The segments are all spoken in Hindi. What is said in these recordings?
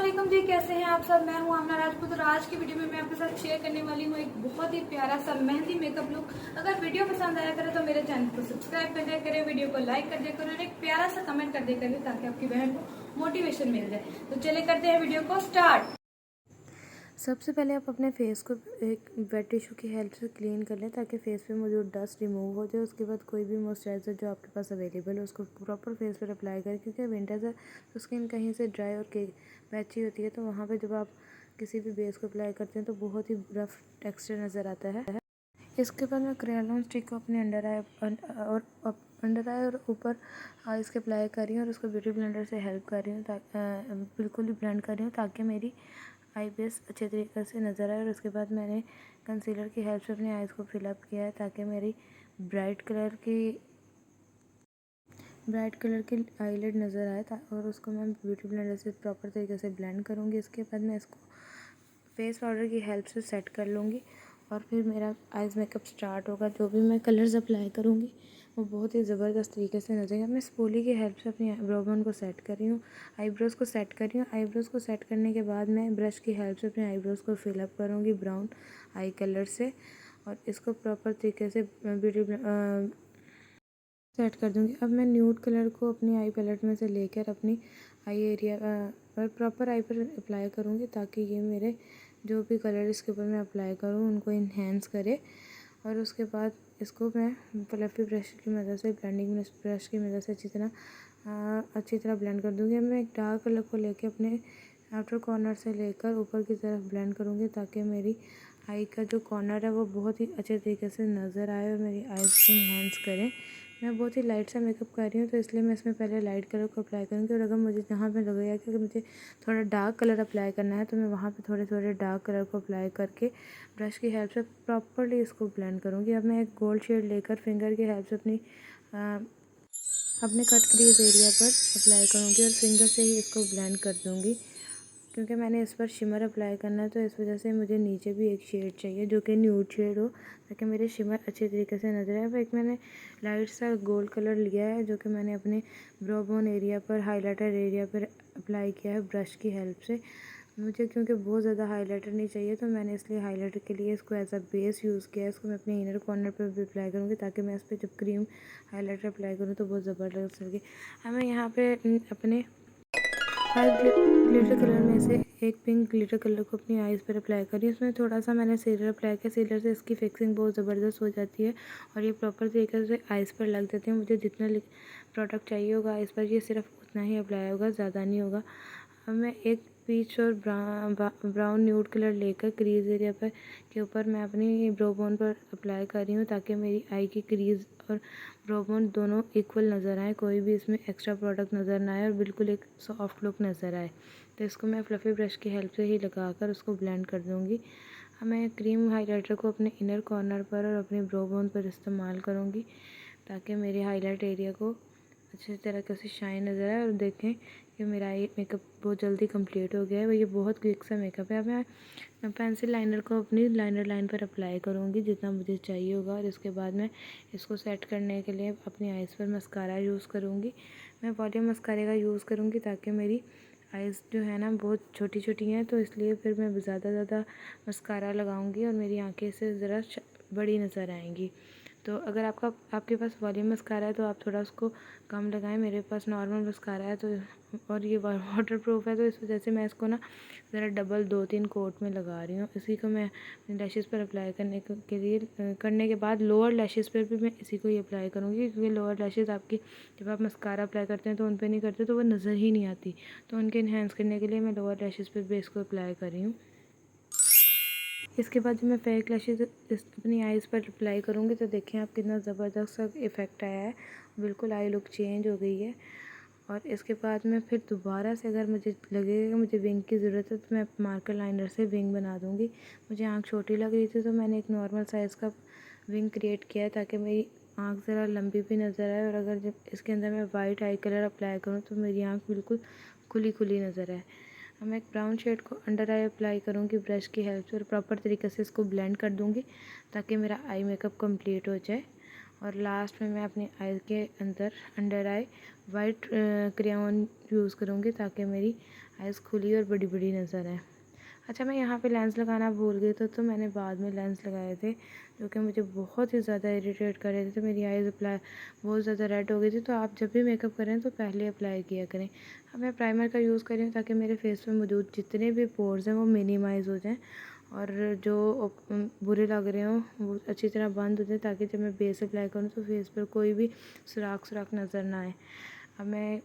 अस्सलाम जी, कैसे हैं आप सब। मैं हूं आमना राजपूत और आज की वीडियो में मैं आपके साथ शेयर करने वाली हूं एक बहुत ही प्यारा सा मेहंदी मेकअप लुक। अगर वीडियो पसंद आया करे तो मेरे चैनल को सब्सक्राइब कर दिया करें, वीडियो को लाइक कर दिया करें और एक प्यारा सा कमेंट कर दिया करें ताकि आपकी बहन को मोटिवेशन मिल जाए। तो चले करते हैं वीडियो को स्टार्ट। सबसे पहले आप अपने फेस को एक वेट टिश्यू की हेल्प से क्लीन कर लें ताकि फेस पे मौजूद डस्ट रिमूव हो जाए। उसके बाद कोई भी मॉइस्चराइज़र जो आपके पास अवेलेबल है उसको प्रॉपर फेस पर अप्लाई करें, क्योंकि विंटर्स है तो स्किन कहीं से ड्राई और पैची होती है, तो वहाँ पे जब आप किसी भी बेस को अप्लाई करते हैं तो बहुत ही रफ टेक्सचर नज़र आता है। इसके बाद मैं क्रेयॉन स्टिक को अपने अंडर आई और ऊपर आइज़ के अप्लाई कर रही हूँ और उसको ब्यूटी ब्लेंडर से हेल्प कर रही हूँ, बिल्कुल ही ब्लेंड कर रही हूँ ताकि मेरी आई बेस अच्छे तरीके से नज़र आए। और उसके बाद मैंने कंसीलर की हेल्प से अपनी आइज़ को फिलअप किया है ताकि मेरी ब्राइट कलर की आईलिड नज़र आए और उसको मैं ब्यूटी ब्लेंडर से प्रॉपर तरीके से ब्लेंड करूँगी। इसके बाद मैं इसको फेस पाउडर की हेल्प से सेट कर लूँगी और फिर मेरा आइज़ मेकअप स्टार्ट होगा। जो भी मैं कलर्स अप्लाई करूँगी वो बहुत ही ज़बरदस्त तरीके से नजर आएगा। मैं स्पूली की हेल्प से अपनी आईब्रो बोन को सेट कर रही हूँ, आईब्रोज़ को सेट कर रही हूँ। आईब्रोज़ को सेट करने के बाद मैं ब्रश की हेल्प से अपने आईब्रोज़ को फिलअप करूँगी ब्राउन आई कलर से और इसको प्रॉपर तरीके से ब्यूटी सेट कर दूँगी। अब मैं न्यूड कलर को अपनी आई पैलेट में से लेकर अपनी आई एरिया पर प्रॉपर आई पर अप्लाई करूँगी ताकि ये मेरे जो भी कलर इसके ऊपर मैं अप्लाई करूँ उनको इन्हेंस करे। और उसके बाद इसको मैं फ्लफ़ी ब्रश की मदद से ब्लेंडिंग ब्रश की मदद से अच्छी तरह ब्लेंड कर दूँगी। अब मैं एक डार्क कलर को लेके अपने आउटर कॉर्नर से लेकर ऊपर की तरफ ब्लेंड करूँगी ताकि मेरी आई का जो कॉर्नर है वो बहुत ही अच्छे तरीके से नज़र आए और मेरी आईज़ को इन्हेंस करें। मैं बहुत ही लाइट सा मेकअप कर रही हूँ तो इसलिए मैं इसमें पहले लाइट कलर को अप्लाई करूँगी और अगर मुझे जहाँ पे लगेगा कि अगर मुझे थोड़ा डार्क कलर अप्लाई करना है तो मैं वहाँ पे थोड़े थोड़े डार्क कलर को अप्लाई करके ब्रश की हेल्प से प्रॉपरली इसको ब्लेंड करूँगी। अब मैं एक गोल्ड शेड लेकर फिंगर की हेल्प से अपने कट क्रीज एरिया पर अप्लाई करूँगी और फिंगर से ही इसको ब्लेंड कर दूँगी, क्योंकि मैंने इस पर शिमर अप्लाई करना है तो इस वजह से मुझे नीचे भी एक शेड चाहिए जो कि न्यूड शेड हो ताकि मेरे शिमर अच्छे तरीके से नजर आए। अब एक मैंने लाइट सा गोल्ड कलर लिया है जो कि मैंने अपने ब्रो बोन एरिया पर हाइलाइटर एरिया पर अप्लाई किया है ब्रश की हेल्प से। मुझे क्योंकि बहुत ज़्यादा हाइलाइटर नहीं चाहिए तो मैंने इसलिए हाइलाइटर के लिए इसको एज अ बेस यूज़ किया है। इसको मैं अपने इनर कॉर्नर पर भी अप्लाई करूँगी ताकि मैं इस पर जब क्रीम हाइलाइटर अप्लाई करूँ तो बहुत ज़बरदस्त लगे। हमें यहाँ पे अपने ग्लिटर कलर में से एक पिंक ग्लिटर कलर को अपनी आईज़ पर अप्लाई करी। उसमें थोड़ा सा मैंने सीलर अप्लाई किया, सीलर से इसकी फिक्सिंग बहुत ज़बरदस्त हो जाती है और ये प्रॉपर तरीके से आईज़ पर लग जाती है। मुझे जितना प्रोडक्ट चाहिए होगा आईज़ पर ये सिर्फ उतना ही अप्लाई होगा, ज़्यादा नहीं होगा। अब मैं एक पीच और ब्राउन न्यूड कलर लेकर क्रीज एरिया पर के ऊपर मैं अपनी ब्रो बोन पर अप्लाई कर रही हूँ ताकि मेरी आई की क्रीज और ब्रो बोन दोनों इक्वल नज़र आए, कोई भी इसमें एक्स्ट्रा प्रोडक्ट नज़र ना आए और बिल्कुल एक सॉफ्ट लुक नज़र आए। तो इसको मैं फ्लफ़ी ब्रश की हेल्प से ही लगाकर उसको ब्लेंड कर दूँगी। अब मैं क्रीम हाइलाइटर को अपने इनर कॉर्नर पर और अपने ब्रो बोन पर इस्तेमाल करूँगी ताकि मेरे हाईलाइट एरिया को अच्छी तरीके से शाइन नज़र आए। और देखें कि मेरा ये मेकअप बहुत जल्दी कंप्लीट हो गया है, ये बहुत क्विक सा मेकअप है। अब मैं पेंसिल लाइनर को अपनी लाइनर लाइन पर अप्लाई करूँगी जितना मुझे चाहिए होगा और इसके बाद मैं इसको सेट करने के लिए अपनी आइज़ पर मस्कारा यूज़ करूँगी। मैं वॉल्यूम मस्कारे का यूज़ करूँगी ताकि मेरी आइज़ जो है ना बहुत छोटी छोटी हैं, तो इसलिए फिर मैं ज़्यादा मस्कारा लगाऊँगी और मेरी आँखें से ज़रा बड़ी नज़र आएंगी। तो अगर आपके पास वॉल्यूम मस्कारा है तो आप थोड़ा उसको कम लगाएं। मेरे पास नॉर्मल मस्कारा है तो और ये वाटर प्रूफ है तो इस वजह से मैं इसको ना ज़रा डबल 2-3 कोट में लगा रही हूँ। इसी को मैं अपनी लैशेज़ पर अप्लाई करने के बाद लोअर लैशेज़ पर भी मैं इसी को ही अप्लाई करूँगी, क्योंकि लोअर लैशेज़ आपकी जब आप मस्कारा अप्लाई करते हैं तो उन पर नहीं करते तो वो नज़र ही नहीं आती, तो उनके इन्हेंस करने के लिए मैं लोअर लैशेज़ पर भी इसको अप्लाई कर रही हूँ। इसके बाद जब मैं फेक लैशेज़ अपनी आइज़ पर अप्लाई करूँगी तो देखें आप कितना ज़बरदस्त सा इफ़ेक्ट आया है, बिल्कुल आई लुक चेंज हो गई है। और इसके बाद मैं फिर दोबारा से अगर मुझे लगेगा मुझे विंग की ज़रूरत है तो मैं मार्कर लाइनर से विंग बना दूँगी। मुझे आँख छोटी लग रही थी तो मैंने एक नॉर्मल साइज़ का विंग क्रिएट किया है ताकि मेरी आँख ज़रा लंबी भी नज़र आए और अगर जब इसके अंदर मैं वाइट आई कलर अप्लाई करूँ तो मेरी आँख बिल्कुल खुली खुली नज़र आए। अब मैं एक ब्राउन शेड को अंडर आई अप्लाई करूँगी ब्रश की हेल्प से और प्रॉपर तरीके से इसको ब्लेंड कर दूँगी ताकि मेरा आई मेकअप कंप्लीट हो जाए। और लास्ट में मैं अपनी आई के अंदर अंडर आई वाइट क्रेयॉन यूज़ करूँगी ताकि मेरी आइज़ खुली और बड़ी बड़ी नज़र आए। अच्छा, मैं यहाँ पे लेंस लगाना भूल गई तो मैंने बाद में लेंस लगाए थे, जो कि मुझे बहुत ही ज़्यादा इरिटेट कर रहे थे। तो मेरी आइज़ अप्लाई बहुत ज़्यादा रेड हो गई थी। तो आप जब भी मेकअप करें तो पहले अप्लाई किया करें। अब मैं प्राइमर का यूज़ कर रही हूँ ताकि मेरे फेस पे मौजूद जितने भी पोर्स हैं वो मिनिमाइज़ हो जाएं और जो बुरे लग रहे हों वो अच्छी तरह बंद हो जाए, ताकि जब मैं बेस अप्लाई करूँ तो फेस पर कोई भी सुराख नज़र ना आए। अब मैं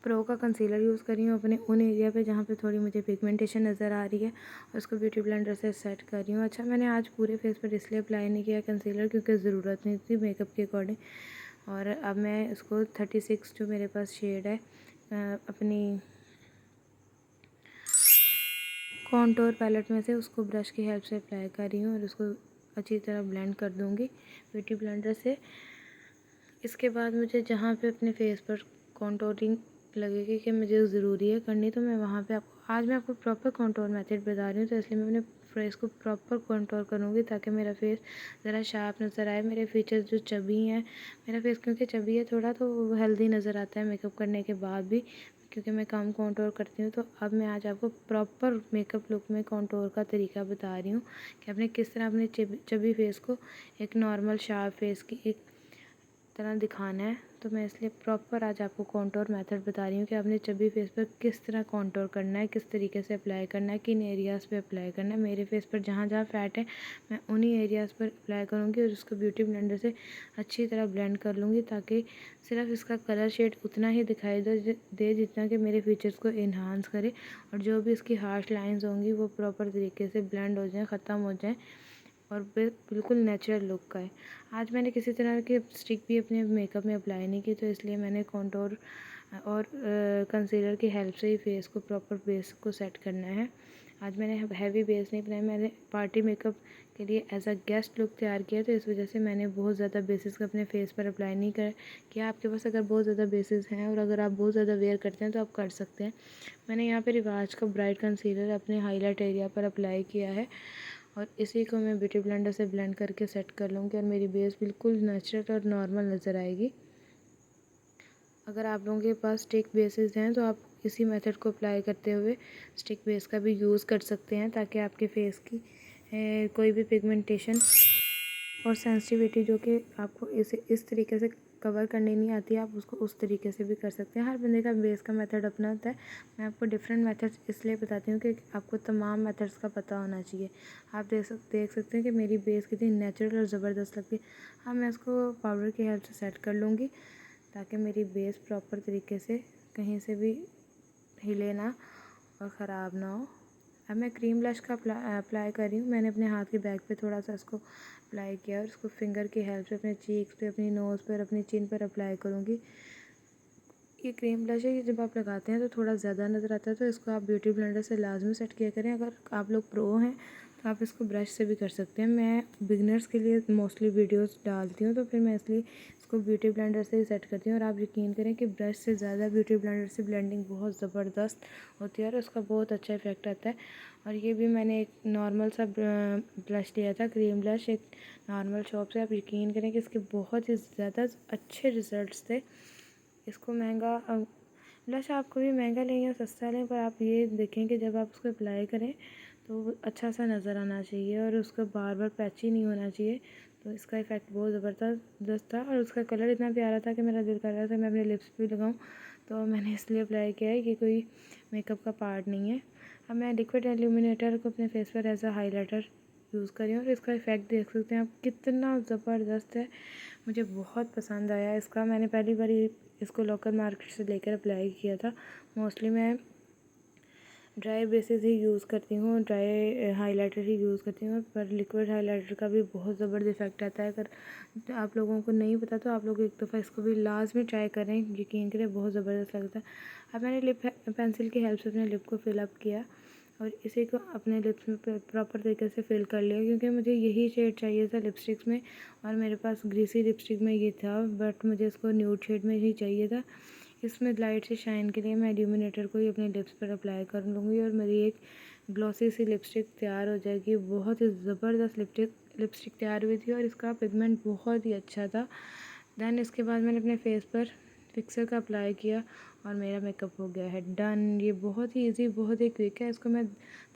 प्रो का कंसीलर यूज़ कर रही हूँ अपने उन एरिया पे जहाँ पे थोड़ी मुझे पिगमेंटेशन नज़र आ रही है, और उसको ब्यूटी ब्लेंडर से सेट कर रही हूँ। अच्छा, मैंने आज पूरे फेस पर इसलिए अप्लाई नहीं किया कंसीलर क्योंकि ज़रूरत नहीं थी मेकअप के अकॉर्डिंग। और अब मैं इसको 36 जो मेरे पास शेड है अपनी कॉन्टोर पैलेट में से, उसको ब्रश की हेल्प से अप्लाई कर रही हूँ और उसको अच्छी तरह ब्लेंड कर दूँगी ब्यूटी ब्लेंडर से। इसके बाद मुझे जहाँ पे अपने फेस पर कॉन्टोरिंग लगेगी कि मुझे ज़रूरी है करनी, तो मैं वहाँ पे आज मैं आपको प्रॉपर कॉन्टोर मेथड बता रही हूँ। तो इसलिए मैं अपने फेस को प्रॉपर कॉन्टोर करूँगी ताकि मेरा फेस ज़रा शार्प नज़र आए, मेरे फीचर्स जो चबी हैं, मेरा फेस क्योंकि चबी है थोड़ा तो वो हेल्दी नज़र आता है मेकअप करने के बाद भी, क्योंकि मैं कम कॉन्टोर करती हूँ। तो अब मैं आज आपको प्रॉपर मेकअप लुक में कॉन्टोर का तरीका बता रही हूँ कि आपने किस तरह अपने चबी फेस को एक नॉर्मल शार्प फेस की एक तरह दिखाना है। तो मैं इसलिए प्रॉपर आज आपको कॉन्टोर मेथड बता रही हूँ कि आपने चबी फेस पर किस तरह कॉन्टोर करना है, किस तरीके से अप्लाई करना है, किन एरियाज़ पे अप्लाई करना है। मेरे फेस पर जहाँ जहाँ फैट है मैं उन्हीं एरियाज़ पर अप्लाई करूँगी और उसको ब्यूटी ब्लेंडर से अच्छी तरह ब्लेंड कर लूँगी, ताकि सिर्फ इसका कलर शेड उतना ही दिखाई दे जितना कि मेरे फीचर्स को इन्हांस करे, और जो भी इसकी हार्श लाइन्स होंगी वो प्रॉपर तरीके से ब्लेंड हो जाएँ, ख़त्म हो जाएँ और बिल्कुल नेचुरल लुक का है। आज मैंने किसी तरह की स्टिक भी अपने मेकअप में अप्लाई नहीं की, तो इसलिए मैंने कॉन्टोर और कंसीलर की हेल्प से ही फेस को प्रॉपर बेस को सेट करना है। आज मैंने हैवी बेस नहीं बनाया, मैंने पार्टी मेकअप के लिए एज अ गेस्ट लुक तैयार किया, तो इस वजह से मैंने बहुत ज़्यादा बेसिस का अपने फेस पर अप्लाई नहीं किया। आपके पास अगर बहुत ज़्यादा बेसिस हैं और अगर आप बहुत ज़्यादा वेयर करते हैं तो आप कर सकते हैं। मैंने यहाँ पे रिवाज का ब्राइट कंसीलर अपने हाईलाइट एरिया पर अप्लाई किया है और इसी को मैं ब्यूटी ब्लेंडर से ब्लेंड करके सेट कर लूँगी और मेरी बेस बिल्कुल नेचुरल और नॉर्मल नज़र आएगी। अगर आप लोगों के पास स्टिक बेसिस हैं तो आप इसी मेथड को अप्लाई करते हुए स्टिक बेस का भी यूज़ कर सकते हैं, ताकि आपके फेस की कोई भी पिगमेंटेशन और सेंसिटिविटी जो कि आपको इस तरीके से कवर करनी नहीं आती है, आप उसको उस तरीके से भी कर सकते हैं। हर बंदे का बेस का मेथड अपना होता है। मैं आपको डिफरेंट मेथड्स इसलिए बताती हूँ कि आपको तमाम मेथड्स का पता होना चाहिए। आप देख सकते हैं कि मेरी बेस कितनी नेचुरल और ज़बरदस्त लगती है। हाँ, मैं इसको पाउडर की हेल्प से सेट कर लूँगी ताकि मेरी बेस प्रॉपर तरीके से कहीं से भी हिले ना और ख़राब ना हो। अब मैं क्रीम ब्लश का अप्लाई कर रही हूँ। मैंने अपने हाथ के बैक पे थोड़ा सा इसको अप्लाई किया और उसको फिंगर की हेल्प से अपने चीक्स पे, अपनी नोज़ पर, अपनी चिन पर अप्लाई करूँगी। ये क्रीम ब्लश है, ये जब आप लगाते हैं तो थोड़ा ज़्यादा नज़र आता है, तो इसको आप ब्यूटी ब्लेंडर से लाजमी सेट किया करें। अगर आप लोग प्रो हैं तो आप इसको ब्रश से भी कर सकते हैं। मैं बिगनर्स के लिए मोस्टली वीडियोस डालती हूँ, तो फिर मैं इसलिए इसको ब्यूटी ब्लेंडर से ही सेट करती हूँ। और आप यकीन करें कि ब्रश से ज़्यादा ब्यूटी ब्लेंडर से ब्लेंडिंग बहुत ज़बरदस्त होती है और उसका बहुत अच्छा इफेक्ट आता है। और ये भी मैंने एक नॉर्मल सा ब्लश लिया था, क्रीम ब्लश, एक नॉर्मल शॉप से। आप यकीन करें कि इसके बहुत ही ज़्यादा अच्छे रिज़ल्ट थे। इसको महंगा ब्लश आप कभी महंगा लें या सस्ता लें, पर आप ये देखें कि जब आप उसको अप्लाई करें तो अच्छा सा नज़र आना चाहिए और उसका बार बार पैची नहीं होना चाहिए। तो इसका इफ़ेक्ट बहुत ज़बरदस्त था और उसका कलर इतना प्यारा था कि मेरा दिल कर रहा था मैं अपने लिप्स पे लगाऊं, तो मैंने इसलिए अप्लाई किया है कि कोई मेकअप का पार्ट नहीं है। अब मैं लिक्विड इल्यूमिनेटर को अपने फेस पर एज अ हाईलाइटर यूज़ करी और इसका इफ़ेक्ट देख सकते हैं आप कितना ज़बरदस्त है। मुझे बहुत पसंद आया इसका। मैंने पहली बार इसको लोकल मार्केट से लेकर अप्लाई किया था। मोस्टली मैं ड्राई बेसिस ही यूज़ करती हूँ, ड्राई हाइलाइटर ही यूज़ करती हूँ, पर लिक्विड हाइलाइटर का भी बहुत ज़बरदस्त इफेक्ट आता है। अगर आप लोगों को नहीं पता तो आप लोग एक दफ़ा इसको भी लाजमी ट्राई करें, यकीन करें बहुत ज़बरदस्त लगता है। अब मैंने लिप पेंसिल की हेल्प से अपने लिप को फिल अप किया और इसी को अपने लिप्स में प्रॉपर तरीके से फिल कर लिया, क्योंकि मुझे यही शेड चाहिए था लिपस्टिक्स में और मेरे पास ग्रीसी लिपस्टिक में ये था, बट मुझे इसको न्यूड शेड में ही चाहिए था। इसमें लाइट से शाइन के लिए मैं इल्यूमिनेटर को ही अपने लिप्स पर अप्लाई कर लूँगी और मेरी एक ग्लॉसी सी लिपस्टिक तैयार हो जाएगी। बहुत ही ज़बरदस्त लिपस्टिक तैयार हुई थी और इसका पिगमेंट बहुत ही अच्छा था। दैन इसके बाद मैंने अपने फेस पर फिक्सर का अप्लाई किया और मेरा मेकअप हो गया है डन। ये बहुत ही इजी, बहुत ही क्विक है। इसको मैं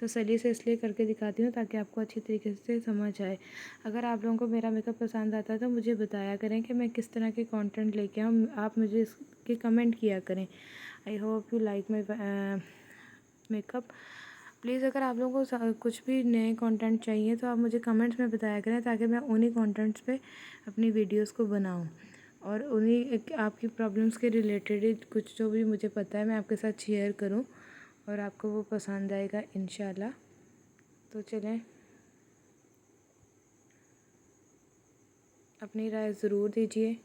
तसल्ली से इसलिए करके दिखाती हूँ ताकि आपको अच्छी तरीके से समझ आए। अगर आप लोगों को मेरा मेकअप पसंद आता है तो मुझे बताया करें कि मैं किस तरह के कंटेंट लेके आऊँ, आप मुझे इसके कमेंट किया करें। I hope you like my makeup. Please अगर आप लोगों को कुछ भी नए कंटेंट चाहिए तो आप मुझे कमेंट्स में बताया करें ताकि मैं उन्हीं कंटेंट्स पे अपनी वीडियोस को बनाऊं और उन्हीं आपकी प्रॉब्लम्स के रिलेटेड कुछ जो भी मुझे पता है मैं आपके साथ शेयर करूं और आपको वो पसंद आएगा इंशाल्लाह। तो चलें, अपनी राय ज़रूर दीजिए।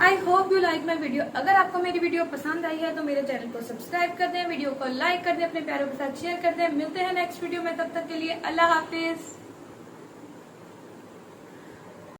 I hope you like my video. अगर आपको मेरी वीडियो पसंद आई है तो मेरे चैनल को सब्सक्राइब कर दें, वीडियो को लाइक कर दें, अपने प्यारों के साथ शेयर कर दें। मिलते हैं नेक्स्ट वीडियो में, तब तक के लिए अल्लाह हाफिज।